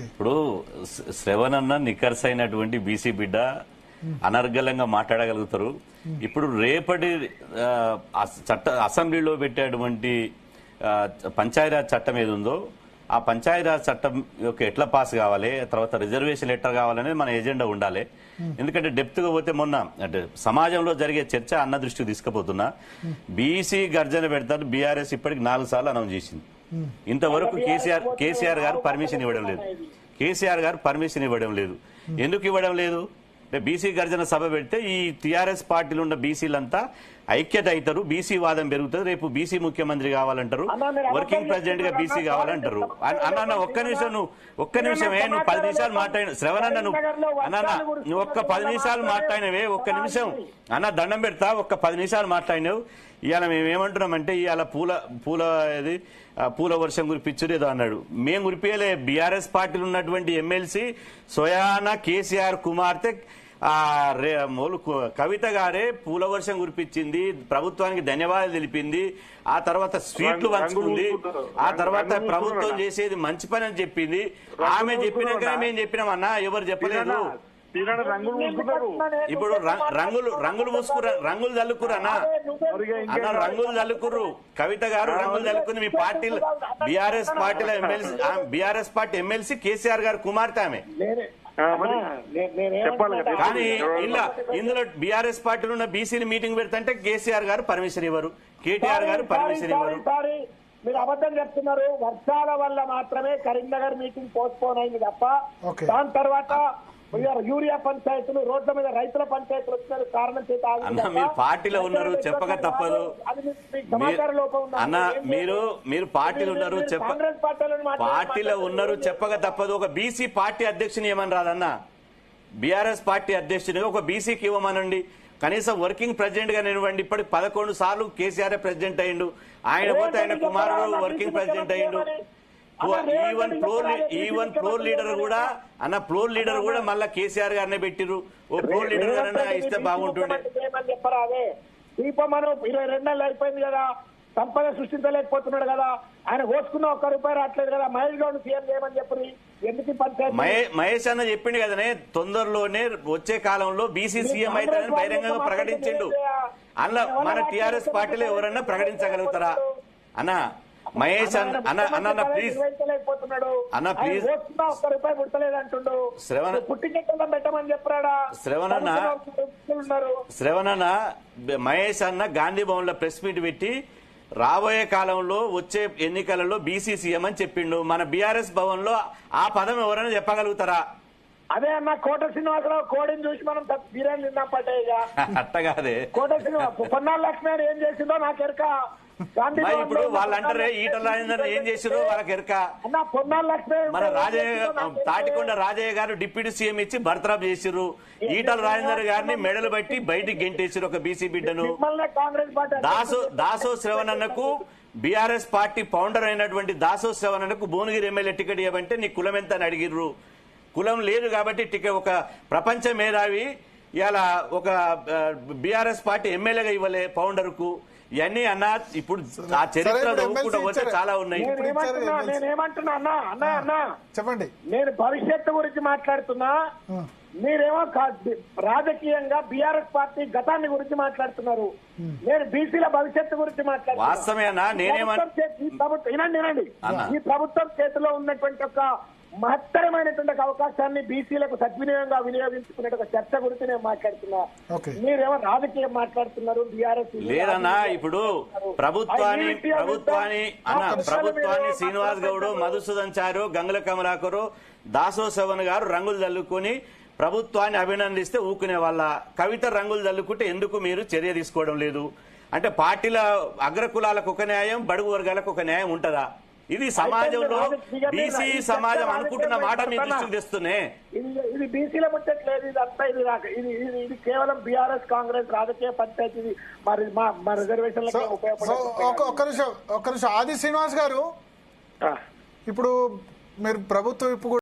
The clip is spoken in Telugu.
ఇప్పుడు శ్రవణ్ అన్న నిక్కర్స్ అయినటువంటి బీసీ బిడ్డ అనర్గళంగా మాట్లాడగలుగుతారు. ఇప్పుడు రేపటి అసెంబ్లీలో పెట్టేటువంటి పంచాయతీరాజ్ చట్టం ఏది ఉందో ఆ పంచాయతీరాజ్ చట్టం యొక్క ఎట్లా పాస్ కావాలి, తర్వాత రిజర్వేషన్ ఎట్లా కావాలనేది మన ఎజెండా ఉండాలి. ఎందుకంటే డెప్త్ గా పోతే మొన్న అంటే సమాజంలో జరిగే చర్చ అన్న దృష్టికి తీసుకుపోతున్నా. బీసీ గర్జన పెడతారు, బీఆర్ఎస్ ఇప్పటికి 4 సార్లు అనౌన్స్ చేసింది. ఇంతవరకు కేసీఆర్ గారు పర్మిషన్ ఇవ్వడం లేదు. కేసీఆర్ గారు పర్మిషన్ ఇవ్వడం లేదు. ఎందుకు ఇవ్వడం లేదు అంటే బీసీ గర్జన సభ పెడితే ఈ టీఆర్ఎస్ పార్టీలో ఉన్న బీసీలంతా ఐక్యత అవుతారు, బీసీ వాదం పెరుగుతుంది, రేపు బీసీ ముఖ్యమంత్రి కావాలంటారు, వర్కింగ్ ప్రెసిడెంట్ గా బీసీ కావాలంటారు. అన్న ఒక్క నిమిషం నువ్వు 10 నిమిషాలు మాట్లాడిన శ్రవణన్న నువ్వు ఒక్క 10 నిమిషాలు మాట్లాడినవే, ఒక్క నిమిషం అన్న దండం పెడతా, ఒక్క 10 నిమిషాలు మాట్లాడినావు. ఇవాళ మేమేమంటున్నామంటే ఇవాళ పూల వర్షం కురిపించుడు ఏదో అన్నాడు. మేము కురిపించలే. బీఆర్ఎస్ పార్టీలో ఉన్నటువంటి ఎమ్మెల్సీ సోయానా కేసీఆర్ కుమార్తె కవిత గారే పూల వర్షం కురిపించింది, ప్రభుత్వానికి ధన్యవాదాలు తెలిపింది, ఆ తర్వాత స్వీట్లు పంచుకుంది, ఆ తర్వాత ప్రభుత్వం చేసేది మంచి పని అని చెప్పింది. ఆమె చెప్పినాకనే మేము చెప్పినామన్నా, ఎవరు చెప్పలేదు. ఇప్పుడు రంగులు చల్లుకురు అన్న రంగులు చల్లుకుర్రు. కవిత గారు రంగులు చల్లుకుంది. మీ party BRS party MLC KCR గారు కుమార్తె ఆమె. కానీ ఇందులో బీఆర్ఎస్ పార్టీలో ఉన్న బీసీని మీటింగ్ పెడతంటే కేసీఆర్ గారు పర్మిషన్ ఇవ్వరు, కేటీఆర్ గారు పర్మిషన్ ఇవ్వరు. మీరు అబద్ధం చెప్తున్నారు. వర్షాల వల్ల మాత్రమే కరీంనగర్ మీటింగ్ పోస్ట్పోన్ అయింది తప్ప దాని తర్వాత యూరియా పంచాయతీలు, రోడ్ల మీద రైతుల పంచాయతీలు వచ్చిన కారణం చేత మీరు పార్టీలో ఉన్నారు, చెప్పక తప్పదు. అన్న మీరు పార్టీలో ఉన్నారు, పార్టీలో ఉన్నారు, చెప్పక తప్పదు. ఒక బీసీ పార్టీ అధ్యక్షుని ఏమని రాదన్న, బీఆర్ఎస్ పార్టీ అధ్యక్షుని ఒక బీసీకి ఇవ్వమనండి. కనీసం వర్కింగ్ ప్రెసిడెంట్ గా నిలవండి. ఇప్పటికి 11 సార్లు కేసీఆర్ ప్రెసిడెంట్ అయ్యిండు, ఆయన పోతే ఆయన కుమారుడు వర్కింగ్ ప్రెసిడెంట్ అయ్యిండు. ఈవెన్ ఫ్లోర్ లీడర్ కూడా ఫ్లోర్ లీడర్ కూడా మళ్ళా కేసీఆర్ గారినే పెట్టిరు. ఓ ఫ్లోర్ లీడర్ గారన్నా ఇస్తే బాగుంటుండే. దీపం మనం 22 నెలలు అయిపోయింది కదా, సంపద సృష్టించలేకపోతున్నాడు కదా, ఆయన కోసుకున్న ₹1 రావట్లేదు కదా, మహేష్ గౌడ్ సీఎం చేయమని చెప్పి ఎందుకు పంచాయతీ మహేష్ అన్న చెప్పిండు కదనే, తొందరలోనే వచ్చే కాలంలో బీసీ సీఎం అవుతారని బహిరంగంగా ప్రకటించిండు. అందులో మన టీఆర్ఎస్ పార్టీలో ఎవరన్నా ప్రకటించగలుగుతారా అన్న? మహేష్ అన్న ప్లీజ్ శ్రవణన్న మహేష్ అన్న గాంధీ భవన్ లో ప్రెస్ మీట్ పెట్టి రాబోయే కాలంలో వచ్చే ఎన్నికలలో బీసీ సీఎం అని చెప్పిండు. మన బీఆర్ఎస్ భవన్ లో ఆ పదం ఎవరైనా చెప్పగలుగుతారా? అదే అన్న, కోట శ్రీనివాసరావు కోడిని చూసి మనం బిర్యానీ తిన్నాం పట్టేగా. అట్టగాదే కోట శ్రీనివాస పొన్నాల లక్ష్మణ్ ఏం చేసిందో నాకు ఎరక. ఇప్పుడు వాళ్ళు అంటారే ఈటల రాజేందర్ ఏం చేసిరో వాళ్ళకి ఎరక. మన తాటికొండ రాజయ్య గారు డిప్యూటీ సీఎం ఇచ్చి బర్తరఫ్ చేసిర్రు. ఈటల రాజేందర్ గారిని మెడలు బట్టి బయటికి గెంటేసిరు ఒక బీసీ బిడ్డను. దాసో శ్రవణన్నకు బీఆర్ఎస్ పార్టీ ఫౌండర్ అయినటువంటి దాసో శ్రవణన్నకు భువనగిరి ఎమ్మెల్యే టికెట్ ఇవ్వమంటే నీ కులం ఎంత అని అడిగిర్రు. కులం లేదు కాబట్టి టికెట్ ఒక ప్రపంచ మేధావి ఇలా ఒక బీఆర్ఎస్ పార్టీ ఎమ్మెల్యేగా ఇవ్వలే ఫౌండర్ కు. ఇవన్నీ అన్న ఇప్పుడు ఆ చరిత్రలో వచ్చే చాలా ఉన్నాయి. నేనేమంటున్నా అన్న చెప్పండి, నేను భవిష్యత్తు గురించి మాట్లాడుతున్నా, మీరేమో రాజకీయంగా బీఆర్ఎస్ పార్టీ గతాన్ని గురించి మాట్లాడుతున్నారు. నేను బీసీల భవిష్యత్తు గురించి మాట్లాడుతున్నా. వినండి, ఈ ప్రభుత్వం చేతిలో ఉన్నటువంటి ఒక మహత్తరమైనటువంటి అవకాశాన్ని బీసీలకు సద్వినియోగంగా వినియోగించుకునే ఒక చర్చ గురించి నేను మాట్లాడుతున్నా. మీరేమో రాజకీయం మాట్లాడుతున్నారు. బీఆర్ఎస్ లేదన్నా, ఇప్పుడు ప్రభుత్వాన్ని శ్రీనివాస్ గౌడ్, మధుసూదన్ చారు, గంగుల కమలాకరు, దాసో శ్రవణ్ గారు రంగులు చల్లుకొని ప్రభుత్వాన్ని అభినందిస్తే ఊకునే వాళ్ళ. కవిత రంగులు చల్లుకుంటే ఎందుకు మీరు చర్య తీసుకోవడం లేదు అంటే పార్టీల అగ్రకులాలకు ఒక న్యాయం, బడుగు వర్గాలకు ఒక న్యాయం ఉంటదా? ఇది సమాజంలో బీసీ సమాజం అనుకుంటున్న మాట మీ దృష్టికి తెస్తూనే ఇది బీసీల ముట్టట్లేదు. ఇదంతా ఇది కేవలం బీఆర్ఎస్ కాంగ్రెస్ రాజకీయ పంచాయతీ. మరి మా రిజర్వేషన్లకి ఒక్క నిమిషం ఆది శ్రీనివాస్ గారు, ఇప్పుడు మీరు ప్రభుత్వం